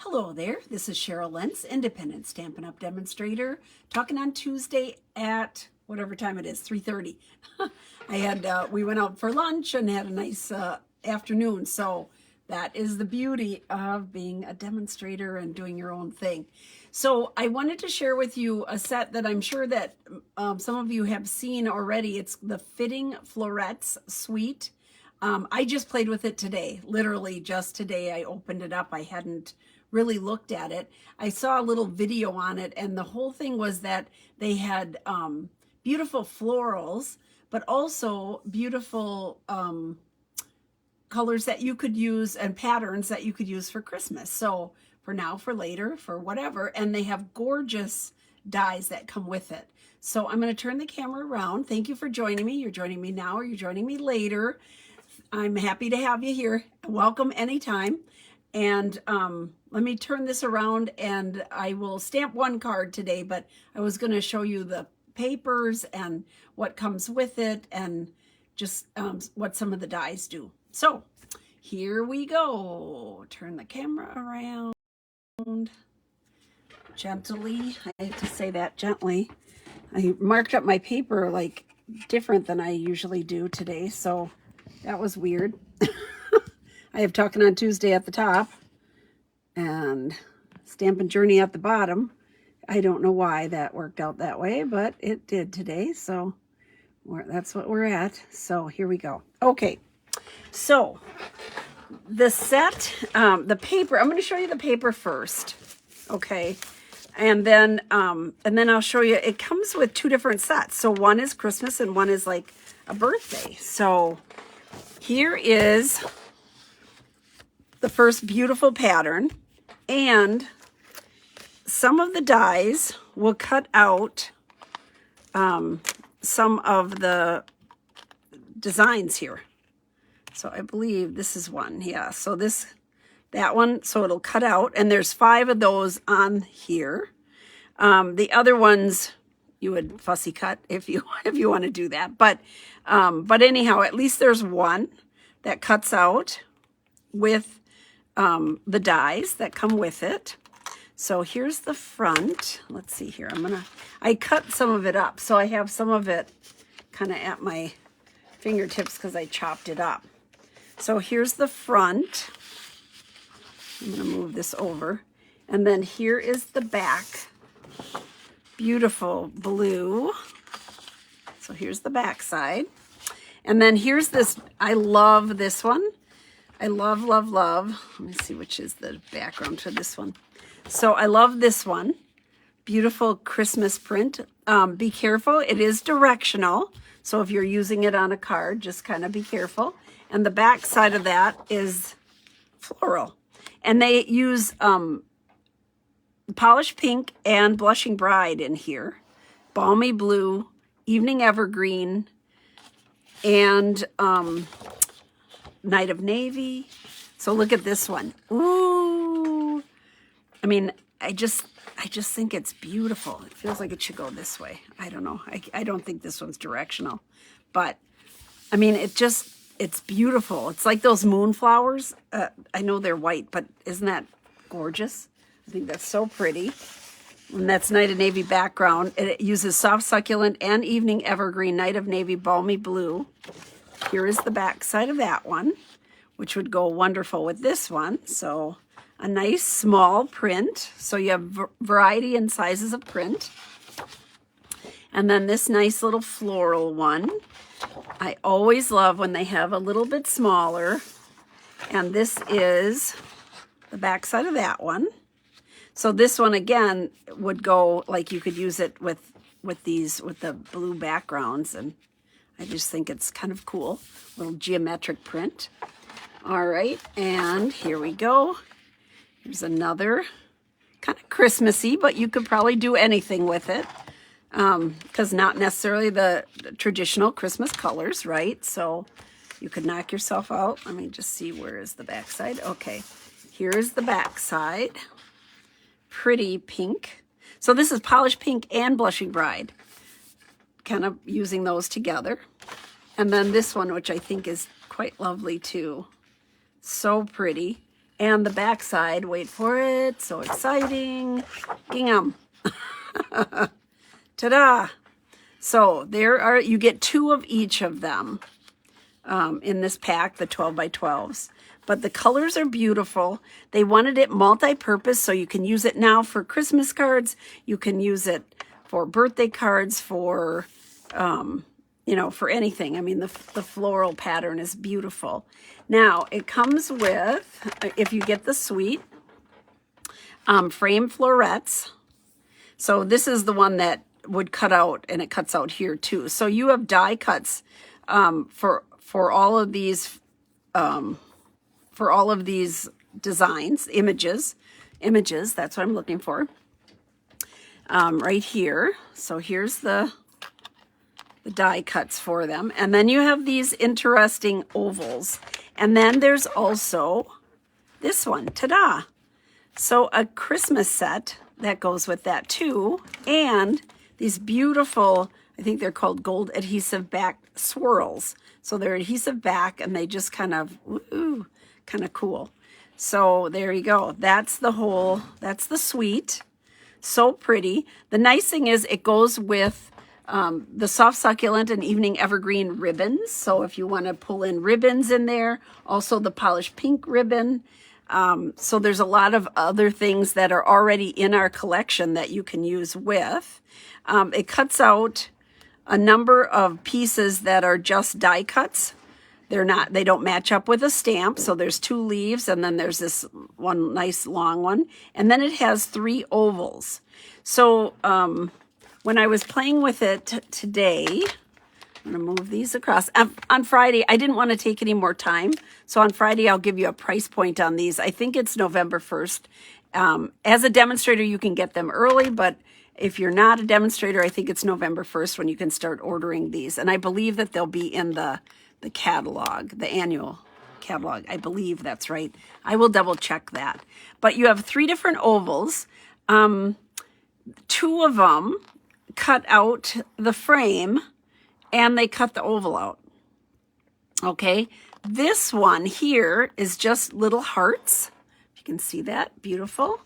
Hello there, this is Cheryl Lentz, independent Stampin' Up! Demonstrator, talking on Tuesday at whatever time it is, 3:30. We went out for lunch and had a nice afternoon, so that is the beauty of being a demonstrator and doing your own thing. So I wanted to share with you a set that I'm sure that some of you have seen already. It's the Fitting Florets Suite. I just played with it today, literally just today. I opened it up. I hadn't really looked at it. I saw a little video on it, and the whole thing was that they had beautiful florals, but also beautiful colors that you could use and patterns that you could use for Christmas. So for now, for later, for whatever. And they have gorgeous dies that come with it. So I'm going to turn the camera around. Thank you for joining me. You're joining me now or you're joining me later. I'm happy to have you here. Welcome anytime. And let me turn this around, and I will stamp one card today, but I was going to show you the papers and what comes with it and just what some of the dies do. So here we go. Turn the camera around gently. I have to say that gently. I marked up my paper like different than I usually do today, so that was weird. I have Talkin on Tuesday at the top and Stampin' Journey at the bottom. I don't know why that worked out that way, but it did today, so that's what we're at. So here we go. Okay, so the set, the paper, I'm going to show you the paper first, okay? And then I'll show you, it comes with two different sets. So one is Christmas and one is like a birthday. So here is the first beautiful pattern, and some of the dies will cut out some of the designs here. So I believe this is one, yeah. So that one, so it'll cut out, and there's 5 of those on here. The other ones you would fussy cut if you want to do that, but anyhow, at least there's one that cuts out with the dies that come with it. So here's the front. Let's see here. I cut some of it up, so I have some of it kind of at my fingertips because I chopped it up. So here's the front. I'm going to move this over. And then here is the back. Beautiful blue. So here's the back side. And then here's this. I love this one. I love, love, love. Let me see which is the background to this one. So I love this one. Beautiful Christmas print. Be careful. It is directional. So if you're using it on a card, just kind of be careful. And the back side of that is floral. And they use polished pink and blushing bride in here. Balmy blue, evening evergreen, and night of navy. So look at this one. Ooh. I mean, I just think it's beautiful. It feels like it should go this way. I don't know. I don't think this one's directional. But, I mean, it's beautiful. It's like those moonflowers. I know they're white, but isn't that gorgeous? I think that's so pretty. And that's night of navy background. It uses soft succulent and evening evergreen night of navy balmy blue. Here is the back side of that one, which would go wonderful with this one. So a nice small print. So you have variety in sizes of print. And then this nice little floral one. I always love when they have a little bit smaller. And this is the back side of that one. So this one again would go, like you could use it with the blue backgrounds, and I just think it's kind of cool. Little geometric print. All right, and here we go. Here's another kind of Christmassy, but you could probably do anything with it because not necessarily the traditional Christmas colors, right? So you could knock yourself out. Let me just see, where is the back side? Okay, here is the back side. Pretty pink. So this is polished pink and blushing bride, kind of using those together. And then this one, which I think is quite lovely too. So pretty. And the back side, wait for it, so exciting. Gingham. Ta-da! So there are, you get 2 of each of them in this pack, the 12 by 12s. But the colors are beautiful. They wanted it multi-purpose, so you can use it now for Christmas cards. You can use it for birthday cards, for, you know, for anything. I mean, the floral pattern is beautiful. Now, it comes with, if you get the suite, frame florets. So this is the one that would cut out, and it cuts out here too. So you have die cuts for all of these designs, images. That's what I'm looking for. Right here. So here's the die cuts for them, and then you have these interesting ovals, and then there's also this one. Ta-da! So a Christmas set that goes with that too, and these beautiful, I think they're called gold adhesive back swirls. So they're adhesive back, and they just kind of, ooh, kind of cool. So there you go. That's the suite. So pretty. The nice thing is it goes with the soft succulent and evening evergreen ribbons. So if you want to pull in ribbons in there, also the polished pink ribbon. So there's a lot of other things that are already in our collection that you can use with. It cuts out a number of pieces that are just die cuts. They don't match up with a stamp. So there's 2 leaves, and then there's this one nice long one. And then it has 3 ovals. So when I was playing with it today, I'm going to move these across. On Friday, I didn't want to take any more time. So on Friday, I'll give you a price point on these. I think it's November 1st. As a demonstrator, you can get them early, but if you're not a demonstrator, I think it's November 1st when you can start ordering these. And I believe that they'll be in the catalog, the annual catalog. I believe that's right. I will double check that. But you have 3 different ovals. 2 of them cut out the frame, and they cut the oval out. Okay, this one here is just little hearts. You can see that, beautiful.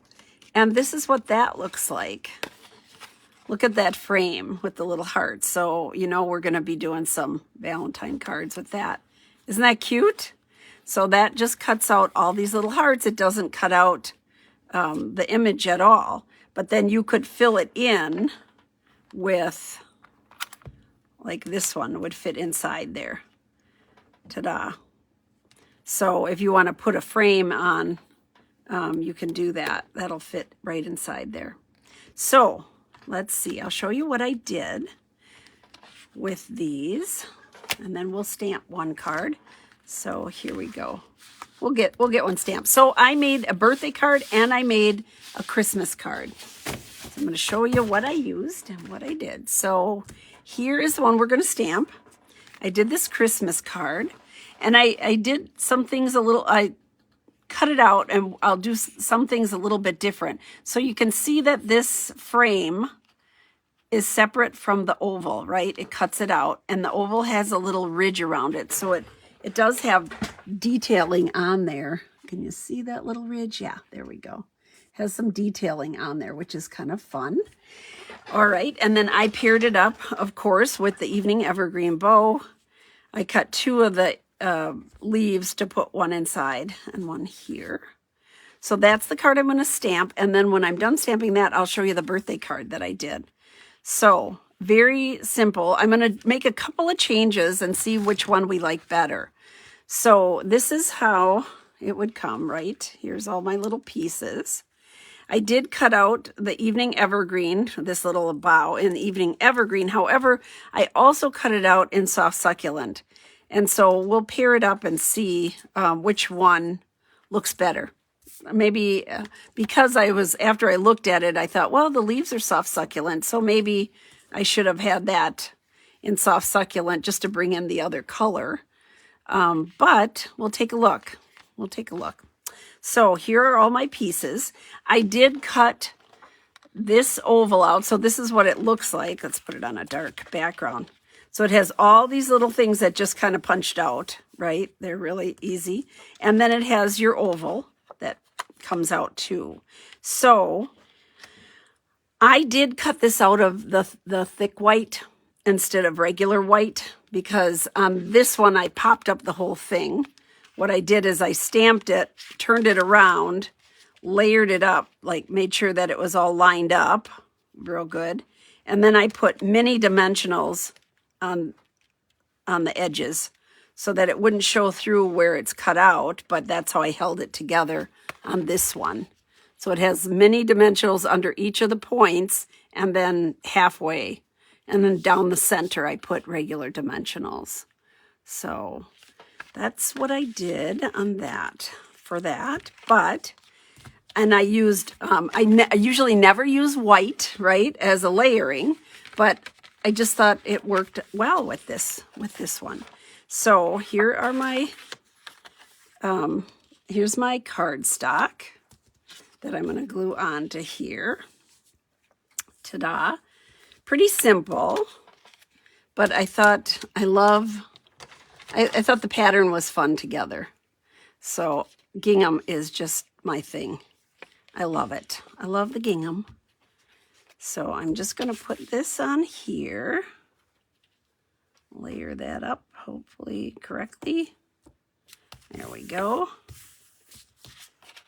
And this is what that looks like. Look at that frame with the little hearts. So, you know, we're going to be doing some Valentine cards with that. Isn't that cute? So that just cuts out all these little hearts. It doesn't cut out the image at all. But then you could fill it in with, like this one would fit inside there. Ta-da. So if you want to put a frame on, you can do that. That'll fit right inside there. So let's see. I'll show you what I did with these, and then we'll stamp one card. So here we go. We'll get one stamped. So I made a birthday card and I made a Christmas card. So I'm going to show you what I used and what I did. So here is the one we're going to stamp. I did this Christmas card, and I did some things I cut it out, and I'll do some things a little bit different. So you can see that this frame is separate from the oval, right? It cuts it out, and the oval has a little ridge around it. So it does have detailing on there. Can you see that little ridge? Yeah, there we go. Has some detailing on there, which is kind of fun. All right, and then I paired it up, of course, with the evening evergreen bow. I cut 2 of the leaves to put one inside and one here. So that's the card I'm going to stamp, and then when I'm done stamping that, I'll show you the birthday card that I did. So very simple. I'm going to make a couple of changes and see which one we like better. So this is how it would come, right? Here's all my little pieces. I did cut out the evening evergreen, this little bow in the evening evergreen. However, I also cut it out in soft succulent. And so we'll pair it up and see which one looks better. Maybe because after I looked at it, I thought, well, the leaves are soft succulent, so maybe I should have had that in soft succulent just to bring in the other color. But we'll take a look. We'll take a look. So here are all my pieces. I did cut this oval out, so this is what it looks like. Let's put it on a dark background. So it has all these little things that just kind of punched out, right? They're really easy. And then it has your oval comes out too. So I did cut this out of the thick white instead of regular white, because on this one I popped up the whole thing. What I did is I stamped it, turned it around, layered it up, like made sure that it was all lined up real good. And then I put mini dimensionals on the edges so that it wouldn't show through where it's cut out, but that's how I held it together on this one. So it has mini dimensionals under each of the points and then halfway. And then down the center, I put regular dimensionals. So that's what I did on that for that. But, and I used, I usually never use white, right, as a layering, but I just thought it worked well with this one. So here are my, here's my cardstock that I'm going to glue onto here. Ta-da. Pretty simple, but I thought I thought the pattern was fun together. So gingham is just my thing. I love it. I love the gingham. So I'm just going to put this on here. Layer that up, hopefully correctly. There we go.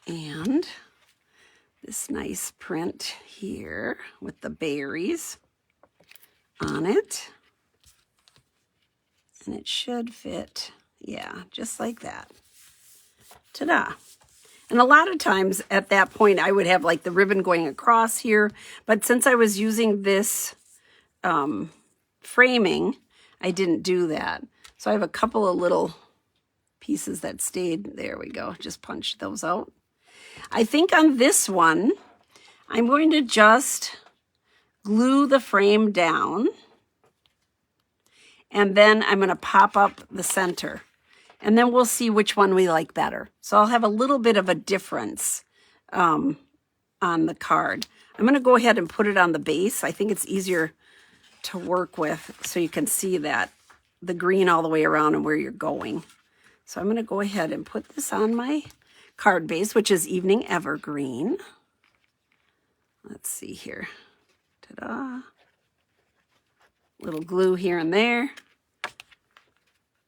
And this nice print here with the berries on it. And it should fit, yeah, just like that. Ta-da. And a lot of times at that point, I would have like the ribbon going across here. But since I was using this framing, I didn't do that. So I have a couple of little pieces that stayed. There we go. Just punch those out. I think on this one, I'm going to just glue the frame down. And then I'm going to pop up the center. And then we'll see which one we like better. So I'll have a little bit of a difference on the card. I'm going to go ahead and put it on the base. I think it's easier to work with so you can see that the green all the way around and where you're going. So I'm going to go ahead and put this on my card base, which is Evening Evergreen. Let's see here. Ta-da. Little glue here and there.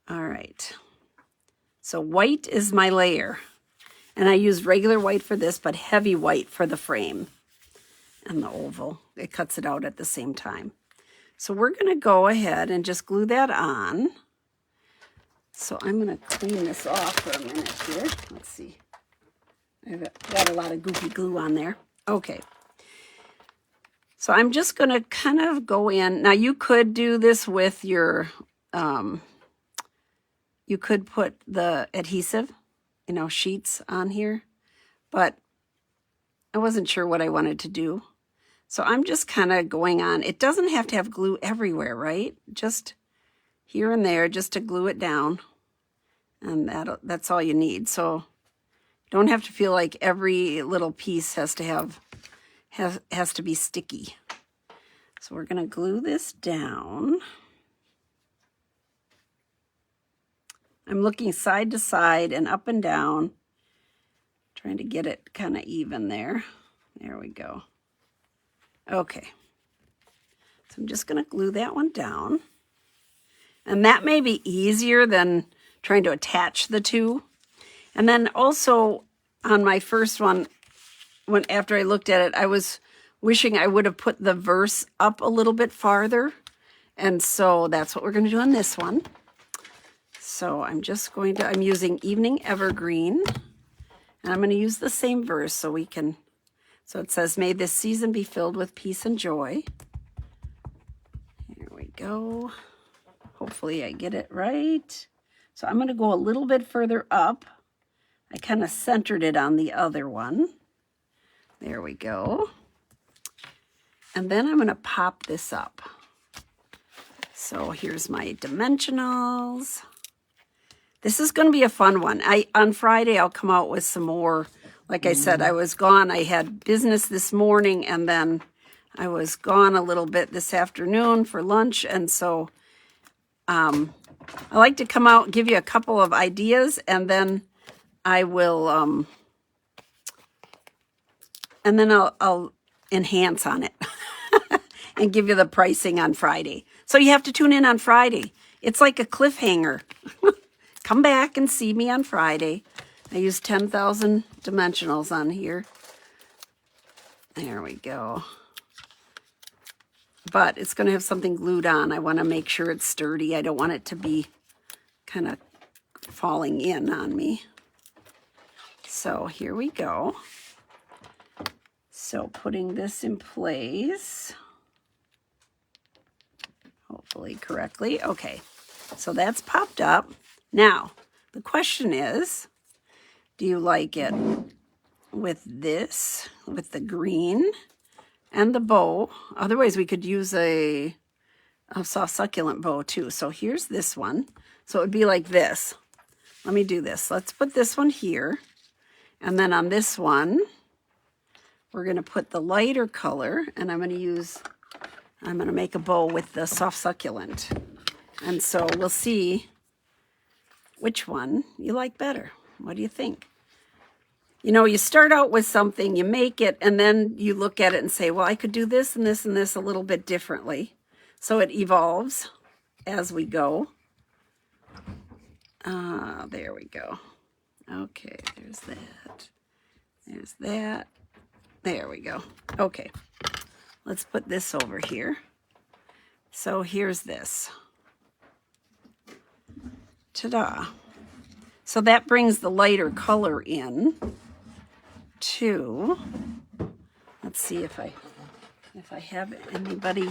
All right. So white is my layer. And I used regular white for this, but heavy white for the frame and the oval. It cuts it out at the same time. So we're going to go ahead and just glue that on. So I'm going to clean this off for a minute here. Let's see. I've got a lot of goopy glue on there. Okay. So I'm just going to kind of go in. Now you could do this with your, you could put the adhesive, you know, sheets on here, but I wasn't sure what I wanted to do. So I'm just kind of going on. It doesn't have to have glue everywhere, right? Just here and there, just to glue it down. And that's all you need. So you don't have to feel like every little piece has to be sticky. So we're going to glue this down. I'm looking side to side and up and down, trying to get it kind of even there. There we go. Okay. So I'm just going to glue that one down. And that may be easier than trying to attach the two. And then also on my first one, after I looked at it, I was wishing I would have put the verse up a little bit farther. And so that's what we're going to do on this one. So I'm just going to, I'm using Evening Evergreen. And I'm going to use the same verse so we can, so it says, may this season be filled with peace and joy. Here we go. Hopefully I get it right. So I'm going to go a little bit further up. I kind of centered it on the other one. There we go. And then I'm going to pop this up. So here's my dimensionals. This is going to be a fun one. On Friday, I'll come out with some more. Like I said, I was gone. I had business this morning, and then I was gone a little bit this afternoon for lunch. And so I like to come out, give you a couple of ideas, and then I will and then I'll enhance on it and give you the pricing on Friday. So you have to tune in on Friday. It's like a cliffhanger. Come back and see me on Friday. I use 10,000 dimensionals on here. There we go. But it's going to have something glued on. I want to make sure it's sturdy. I don't want it to be kind of falling in on me. So here we go. So putting this in place, hopefully correctly. Okay, so that's popped up. Now, the question is, do you like it with this, with the green and the bow? Otherwise, we could use a soft succulent bow too. So here's this one. So it would be like this. Let me do this. Let's put this one here. And then on this one, we're going to put the lighter color, and I'm going to make a bow with the soft succulent. And so we'll see which one you like better. What do you think? You know, you start out with something, you make it, and then you look at it and say, well, I could do this and this and this a little bit differently. So it evolves as we go. There we go. Okay, there's that. There's that. There we go. Okay, let's put this over here. So here's this. Ta-da. So that brings the lighter color in to, let's see if I have anybody.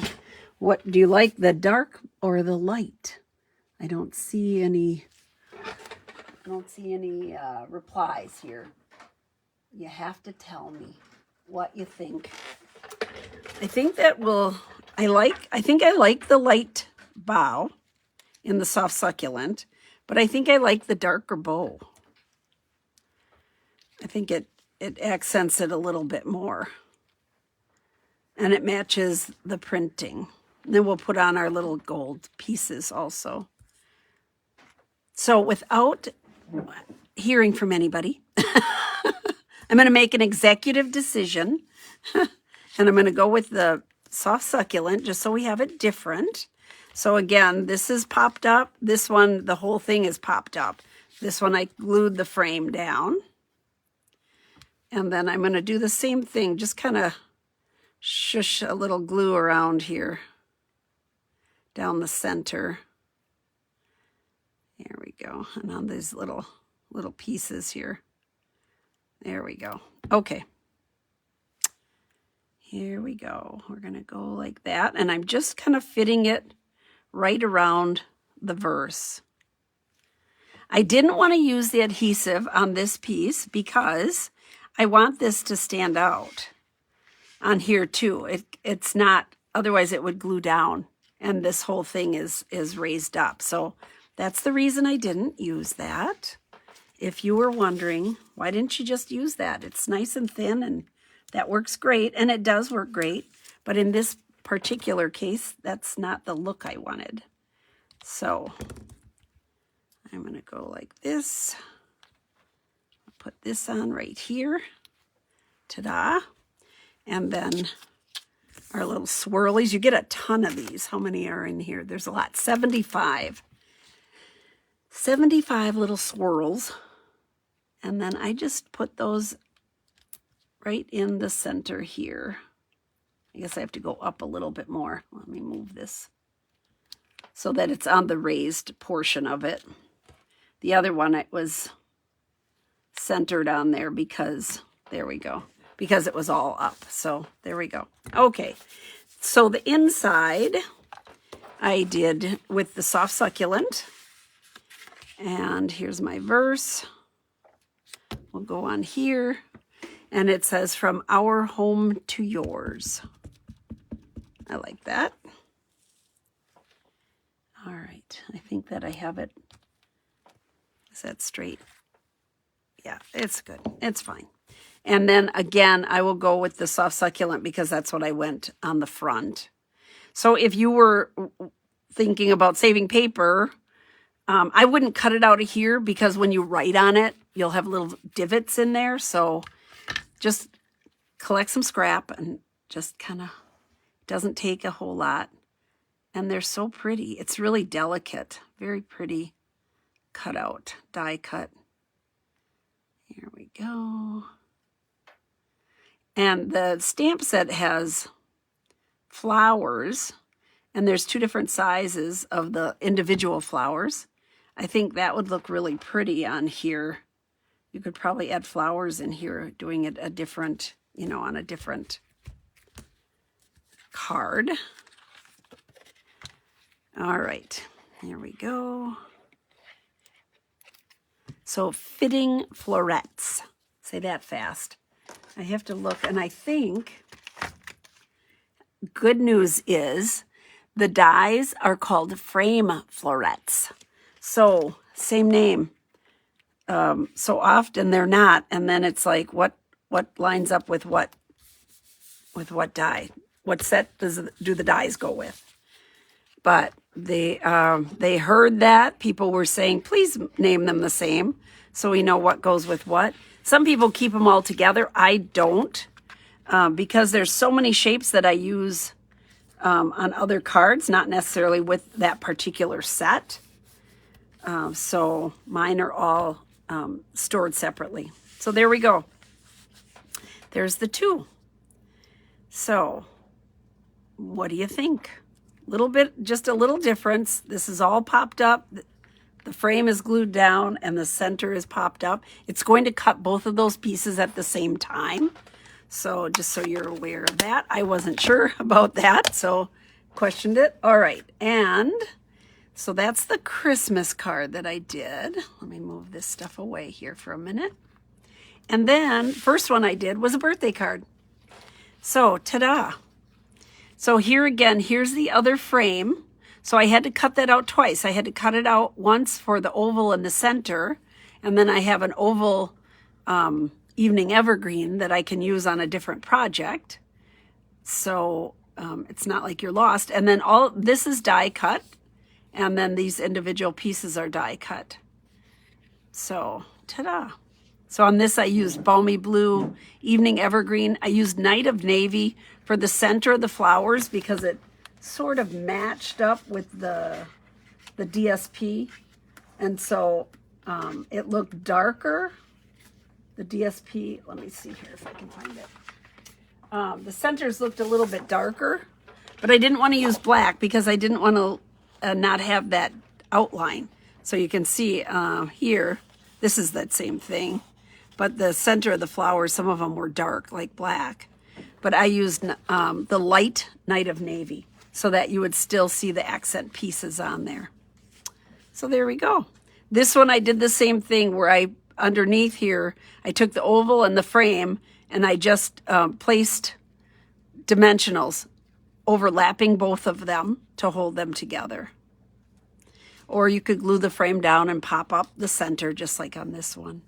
What do you like, the dark or the light? I don't see any replies here. You have to tell me what you think. I think that I think I like the light bow in the soft succulent, but I think I like the darker bow. I think it accents it a little bit more. And it matches the printing. And then we'll put on our little gold pieces also. So without hearing from anybody, I'm going to make an executive decision. And I'm going to go with the soft succulent just so we have it different. So again, this is popped up. This one, the whole thing is popped up. This one, I glued the frame down. And then I'm going to do the same thing, just kind of shush a little glue around here, down the center. There we go. And on these little pieces here. There we go. Okay. Here we go. We're going to go like that. And I'm just kind of fitting it right around the verse. I didn't want to use the adhesive on this piece because I want this to stand out on here too. It's not, otherwise it would glue down and this whole thing is raised up. So that's the reason I didn't use that. If you were wondering, why didn't you just use that? It's nice and thin and that works great, and it does work great. But in this particular case, that's not the look I wanted. So I'm going to go like this. I'll put this on right here. Ta-da. And then our little swirlies. You get a ton of these. How many are in here? There's a lot. 75. 75 little swirls. And then I just put those right in the center here. I guess I have to go up a little bit more. Let me move this so that it's on the raised portion of it. The other one, it was centered on there because, there we go, because it was all up. So there we go. Okay, so the inside I did with the soft succulent. And here's my verse. We'll go on here. And it says, from our home to yours. I like that. All right. I think that I have it. Is that straight? Yeah, it's good. It's fine. And then again, I will go with the soft succulent because that's what I went on the front. So if you were thinking about saving paper, I wouldn't cut it out of here because when you write on it, you'll have little divots in there. So just collect some scrap and just kind of doesn't take a whole lot. And they're so pretty. It's really delicate, very pretty cutout, die cut. Here we go. And the stamp set has flowers, and there's 2 different sizes of the individual flowers. I think that would look really pretty on here. You could probably add flowers in here, doing it a different, you know, on a different card. All right, here we go. So Fitting Florets. Say that fast. I have to look, and I think good news is the dies are called frame florets. So same name. So often they're not, and then it's like what lines up with what die? What set do the dies go with? But they heard that people were saying, please name them the same, so we know what goes with what. Some people keep them all together. I don't, because there's so many shapes that I use on other cards, not necessarily with that particular set. So mine are all stored separately. So there we go. There's the 2. So what do you think? Little bit, just a little difference. This is all popped up. The frame is glued down and the center is popped up. It's going to cut both of those pieces at the same time. So just so you're aware of that. I wasn't sure about that, so questioned it. All right, and so that's the Christmas card that I did. Let me move this stuff away here for a minute. And then first one I did was a birthday card. So ta-da. So here again, here's the other frame. So I had to cut that out twice. I had to cut it out once for the oval in the center, and then I have an oval evening evergreen that I can use on a different project. So it's not like you're lost. And then all this is die cut, and then these individual pieces are die cut. So ta-da. So on this I used Balmy Blue, Evening Evergreen. I used Night of Navy for the center of the flowers because it sort of matched up with the DSP. And so it looked darker. The DSP, let me see here if I can find it. The centers looked a little bit darker, but I didn't want to use black because I didn't want to not have that outline. So you can see here, this is that same thing. But the center of the flowers, some of them were dark, like black. But I used the light Night of Navy so that you would still see the accent pieces on there. So there we go. This one I did the same thing where I, underneath here, I took the oval and the frame and I just placed dimensionals overlapping both of them to hold them together. Or you could glue the frame down and pop up the center just like on this one.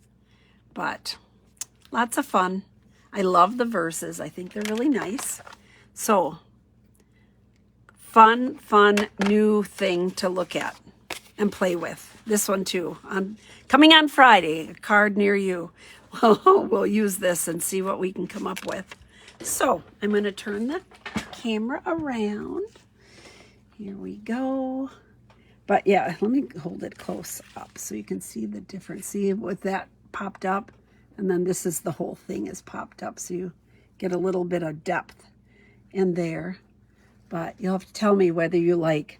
But lots of fun. I love the verses. I think they're really nice. So fun new thing to look at and play with. This one too. Coming on Friday, a card near you. We'll use this and see what we can come up with. So I'm going to turn the camera around. Here we go. But yeah, let me hold it close up so you can see the difference. See with that popped up, and then this is the whole thing is popped up, so you get a little bit of depth in there. But you'll have to tell me whether you like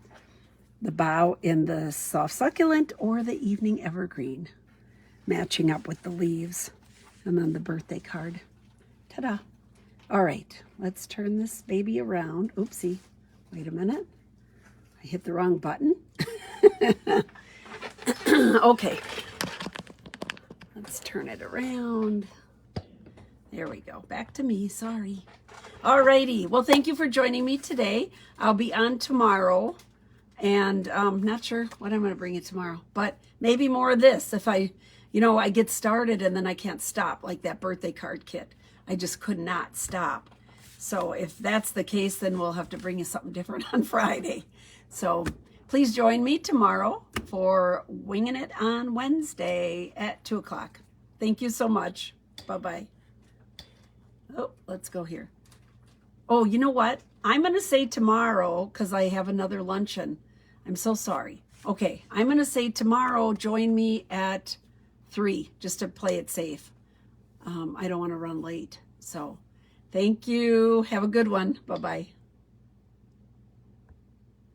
the bow in the soft succulent or the evening evergreen, matching up with the leaves, and then the birthday card. Ta-da! All right, let's turn this baby around. Oopsie, wait a minute. I hit the wrong button. Okay. Let's turn it around. There we go. Back to me. Sorry. Alrighty. Well, thank you for joining me today. I'll be on tomorrow, and not sure what I'm going to bring you tomorrow, but maybe more of this if I get started and then I can't stop, like that birthday card kit. I just could not stop. So if that's the case, then we'll have to bring you something different on Friday. So please join me tomorrow for Winging It on Wednesday at 2 o'clock. Thank you so much. Bye-bye. Oh, let's go here. Oh, you know what? I'm going to say tomorrow, because I have another luncheon. I'm so sorry. Okay, I'm going to say tomorrow, join me at 3, just to play it safe. I don't want to run late. So thank you. Have a good one. Bye-bye.